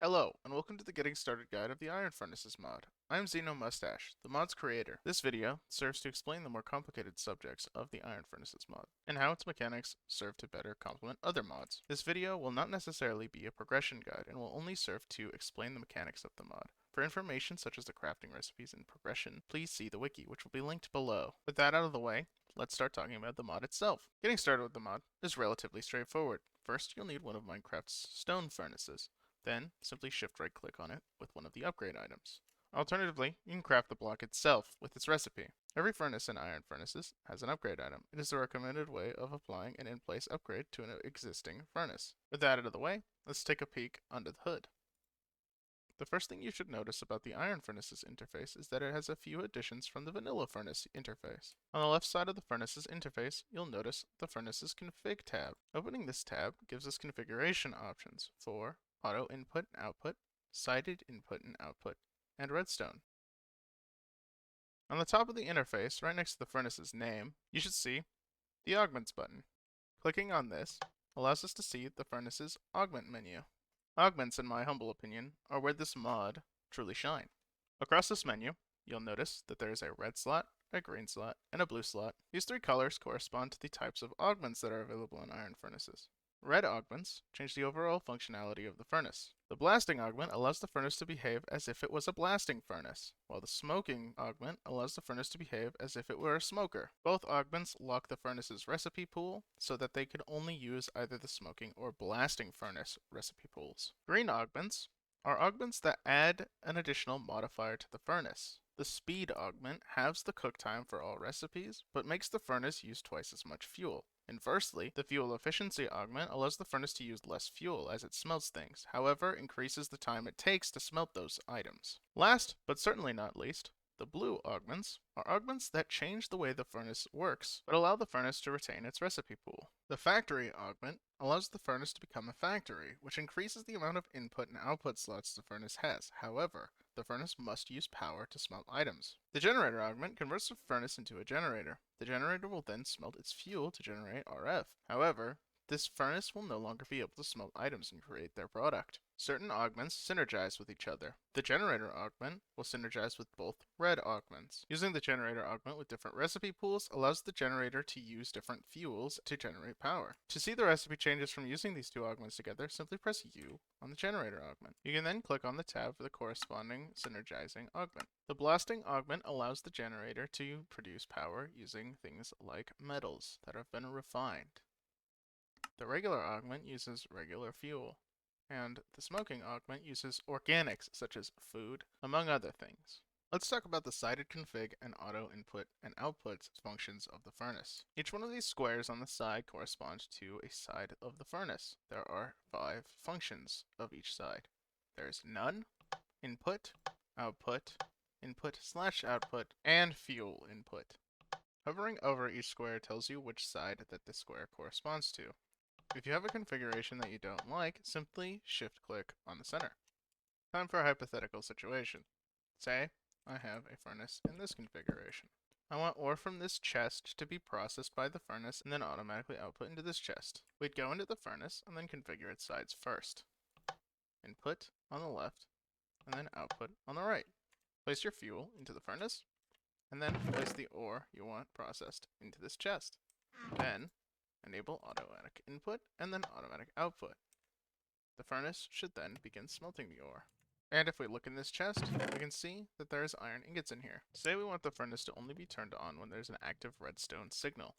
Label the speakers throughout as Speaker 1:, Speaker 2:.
Speaker 1: Hello, and welcome to the Getting Started Guide of the Iron Furnaces mod. I am Xeno Mustache, the mod's creator. This video serves to explain the more complicated subjects of the Iron Furnaces mod, and how its mechanics serve to better complement other mods. This video will not necessarily be a progression guide, and will only serve to explain the mechanics of the mod. For information such as the crafting recipes and progression, please see the wiki, which will be linked below. With that out of the way, let's start talking about the mod itself. Getting started with the mod is relatively straightforward. First, you'll need one of Minecraft's stone furnaces. Then, simply shift right click on it with one of the upgrade items. Alternatively, you can craft the block itself with its recipe. Every furnace in Iron Furnaces has an upgrade item. It is the recommended way of applying an in-place upgrade to an existing furnace. With that out of the way, let's take a peek under the hood. The first thing you should notice about the Iron Furnaces interface is that it has a few additions from the Vanilla Furnace interface. On the left side of the Furnaces interface, you'll notice the Furnaces Config tab. Opening this tab gives us configuration options for auto input and output, sided input and output, and redstone. On the top of the interface, right next to the furnace's name, you should see the Augments button. Clicking on this allows us to see the furnace's Augment menu. Augments, in my humble opinion, are where this mod truly shine. Across this menu, you'll notice that there is a red slot, a green slot, and a blue slot. These three colors correspond to the types of augments that are available in Iron Furnaces. Red augments change the overall functionality of the furnace. The blasting augment allows the furnace to behave as if it was a blasting furnace, while the smoking augment allows the furnace to behave as if it were a smoker. Both augments lock the furnace's recipe pool so that they can only use either the smoking or blasting furnace recipe pools. Green augments are augments that add an additional modifier to the furnace. The speed augment halves the cook time for all recipes, but makes the furnace use twice as much fuel. Inversely, the fuel efficiency augment allows the furnace to use less fuel as it smelts things, however, increases the time it takes to smelt those items. Last, but certainly not least, the blue augments are augments that change the way the furnace works, but allow the furnace to retain its recipe pool. The factory augment allows the furnace to become a factory, which increases the amount of input and output slots the furnace has. However, the furnace must use power to smelt items. The generator augment converts the furnace into a generator. The generator will then smelt its fuel to generate RF. However, this furnace will no longer be able to smelt items and create their product. Certain augments synergize with each other. The generator augment will synergize with both red augments. Using the generator augment with different recipe pools allows the generator to use different fuels to generate power. To see the recipe changes from using these two augments together, simply press U on the generator augment. You can then click on the tab for the corresponding synergizing augment. The blasting augment allows the generator to produce power using things like metals that have been refined. The regular augment uses regular fuel, and the smoking augment uses organics such as food, among other things. Let's talk about the sided config and auto input and output functions of the furnace. Each one of these squares on the side corresponds to a side of the furnace. There are 5 functions of each side. There's none, input, output, input/output, and fuel input. Hovering over each square tells you which side that the square corresponds to. If you have a configuration that you don't like, simply shift-click on the center. Time for a hypothetical situation. Say, I have a furnace in this configuration. I want ore from this chest to be processed by the furnace and then automatically output into this chest. We'd go into the furnace and then configure its sides first. Input on the left, and then output on the right. Place your fuel into the furnace, and then place the ore you want processed into this chest. Then, enable automatic input and then automatic output. The furnace should then begin smelting the ore. And if we look in this chest, we can see that there is iron ingots in here. Say we want the furnace to only be turned on when there's an active redstone signal.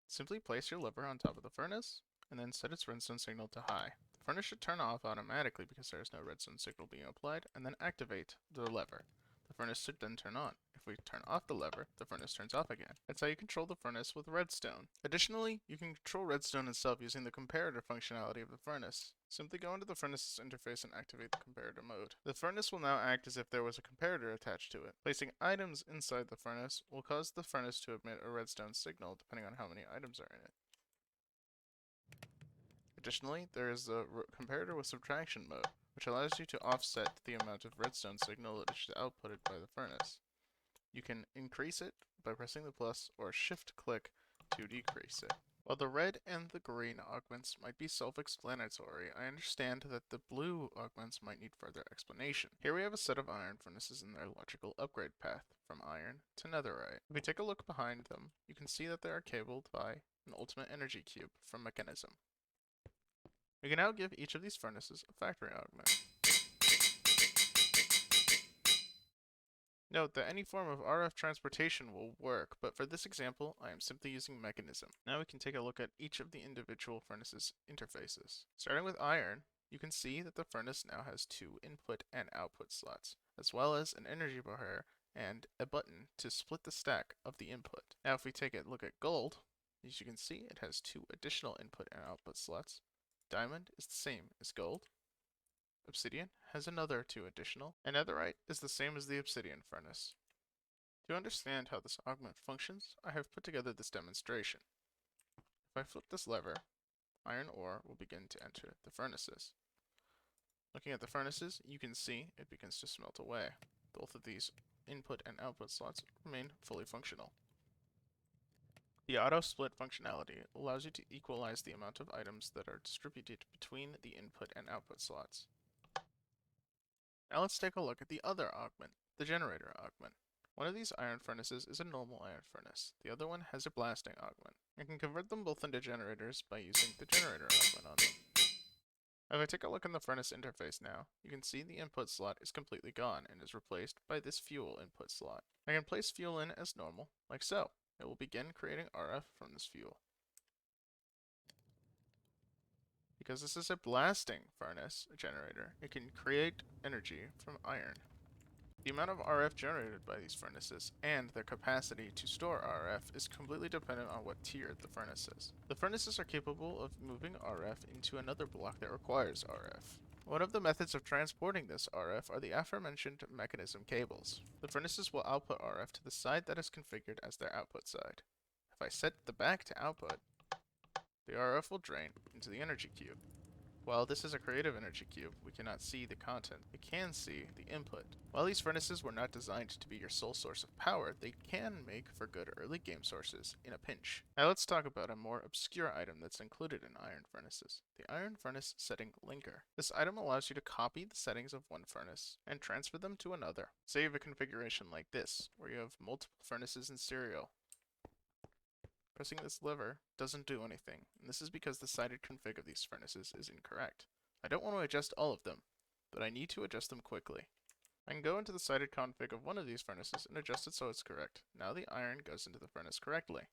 Speaker 1: Simply place your lever on top of the furnace, and then set its redstone signal to high. The furnace should turn off automatically because there is no redstone signal being applied, and then activate the lever. The furnace should then turn on. If we turn off the lever, the furnace turns off again. That's how you control the furnace with redstone. Additionally, you can control redstone itself using the comparator functionality of the furnace. Simply go into the furnace's interface and activate the comparator mode. The furnace will now act as if there was a comparator attached to it. Placing items inside the furnace will cause the furnace to emit a redstone signal depending on how many items are in it. Additionally, there is a comparator with subtraction mode, which allows you to offset the amount of redstone signal that is outputted by the furnace. You can increase it by pressing the plus or shift click to decrease it. While the red and the green augments might be self-explanatory, I understand that the blue augments might need further explanation. Here we have a set of iron furnaces in their logical upgrade path, from iron to netherite. If we take a look behind them, you can see that they are cabled by an ultimate energy cube from Mechanism. We can now give each of these furnaces a factory augment. Note that any form of RF transportation will work, but for this example, I am simply using Mechanism. Now we can take a look at each of the individual furnaces' interfaces. Starting with iron, you can see that the furnace now has 2 input and output slots, as well as an energy bar and a button to split the stack of the input. Now if we take a look at gold, as you can see, it has 2 additional input and output slots. Diamond is the same as gold. Obsidian has another 2 additional, and netherite is the same as the obsidian furnace. To understand how this augment functions, I have put together this demonstration. If I flip this lever, iron ore will begin to enter the furnaces. Looking at the furnaces, you can see it begins to smelt away. Both of these input and output slots remain fully functional. The auto split functionality allows you to equalize the amount of items that are distributed between the input and output slots. Now let's take a look at the other augment, the generator augment. One of these iron furnaces is a normal iron furnace. The other one has a blasting augment. I can convert them both into generators by using the generator augment on them. If I take a look in the furnace interface now, you can see the input slot is completely gone and is replaced by this fuel input slot. I can place fuel in as normal, like so. It will begin creating RF from this fuel. Because this is a blasting furnace generator, it can create energy from iron. The amount of RF generated by these furnaces and their capacity to store RF is completely dependent on what tier the furnace is. The furnaces are capable of moving RF into another block that requires RF. One of the methods of transporting this RF are the aforementioned mechanism cables. The furnaces will output RF to the side that is configured as their output side. If I set the back to output, the RF will drain into the energy cube. While this is a creative energy cube, we cannot see the content. We can see the input. While these furnaces were not designed to be your sole source of power, they can make for good early game sources in a pinch. Now let's talk about a more obscure item that's included in iron furnaces, the iron furnace setting linker. This item allows you to copy the settings of one furnace and transfer them to another. Say you have a configuration like this, where you have multiple furnaces in serial. Pressing this lever doesn't do anything, and this is because the sided config of these furnaces is incorrect. I don't want to adjust all of them, but I need to adjust them quickly. I can go into the sided config of one of these furnaces and adjust it so it's correct. Now the iron goes into the furnace correctly.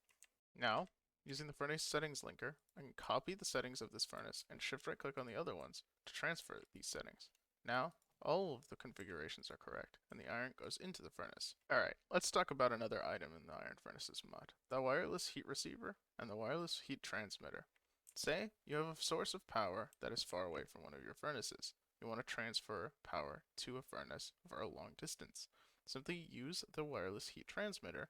Speaker 1: Now, using the furnace settings linker, I can copy the settings of this furnace and shift right click on the other ones to transfer these settings. Now, all of the configurations are correct, and the iron goes into the furnace. Alright, let's talk about another item in the iron furnaces mod, the wireless heat receiver and the wireless heat transmitter. Say you have a source of power that is far away from one of your furnaces. You want to transfer power to a furnace for a long distance. Simply use the wireless heat transmitter,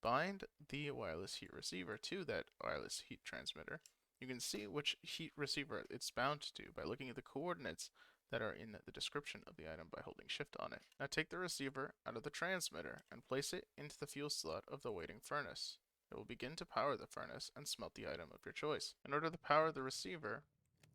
Speaker 1: bind the wireless heat receiver to that wireless heat transmitter. You can see which heat receiver it's bound to by looking at the coordinates that are in the description of the item by holding shift on it. Now take the receiver out of the transmitter and place it into the fuel slot of the waiting furnace. It will begin to power the furnace and smelt the item of your choice. In order to power the receiver,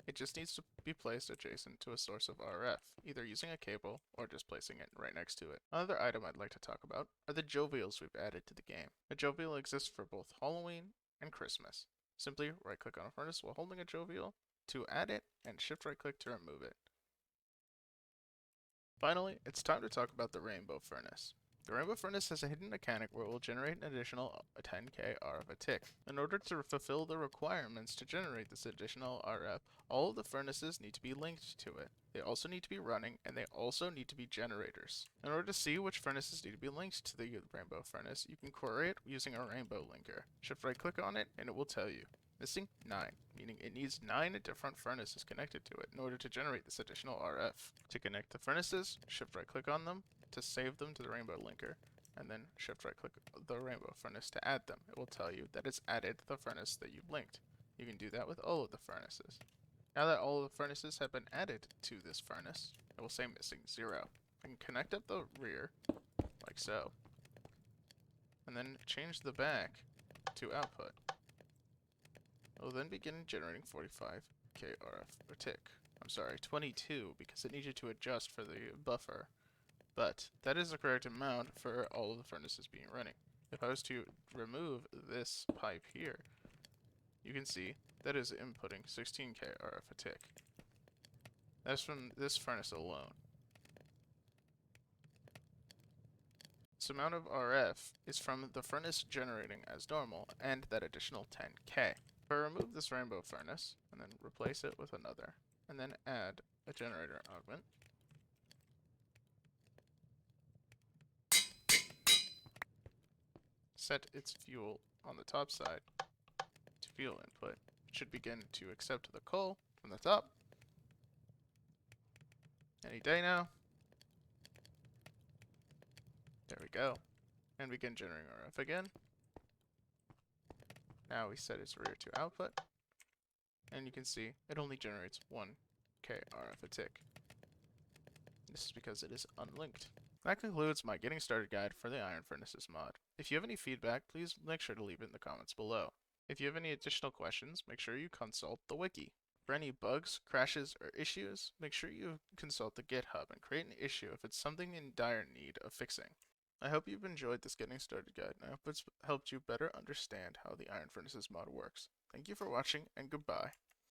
Speaker 1: it just needs to be placed adjacent to a source of RF, either using a cable or just placing it right next to it. Another item I'd like to talk about are the Jovials we've added to the game. A Jovial exists for both Halloween and Christmas. Simply right click on a furnace while holding a Jovial to add it and shift right click to remove it. Finally, it's time to talk about the Rainbow Furnace. The Rainbow Furnace has a hidden mechanic where it will generate an additional 10k RF a tick. In order to fulfill the requirements to generate this additional RF, all of the furnaces need to be linked to it. They also need to be running, and they also need to be generators. In order to see which furnaces need to be linked to the Rainbow Furnace, you can query it using a rainbow linker. Shift right click on it, and it will tell you. Missing 9, meaning it needs 9 different furnaces connected to it in order to generate this additional RF. To connect the furnaces, shift right click on them to save them to the rainbow linker, and then shift right click the rainbow furnace to add them. It will tell you that it's added the furnace that you've linked. You can do that with all of the furnaces. Now that all of the furnaces have been added to this furnace, it will say missing 0. I can connect up the rear, like so, and then change the back to output. It will then begin generating 45 KRF per tick. I'm sorry, 22, because it needed to adjust for the buffer. But that is the correct amount for all of the furnaces being running. If I was to remove this pipe here, you can see that is inputting 16k RF a tick. That's from this furnace alone. This amount of RF is from the furnace generating as normal and that additional 10k. If I remove this rainbow furnace and then replace it with another, and then add a generator augment, set its fuel on the top side to fuel input, it should begin to accept the coal from the top any day now. There we go. And begin generating RF again. Now we set its rear to output, and you can see it only generates 1k RF a tick. This is because it is unlinked. That concludes my getting started guide for the Iron Furnaces mod. If you have any feedback, please make sure to leave it in the comments below. If you have any additional questions, make sure you consult the wiki. For any bugs, crashes, or issues, make sure you consult the GitHub and create an issue if it's something in dire need of fixing. I hope you've enjoyed this getting started guide, and I hope it's helped you better understand how the Iron Furnaces mod works. Thank you for watching, and goodbye.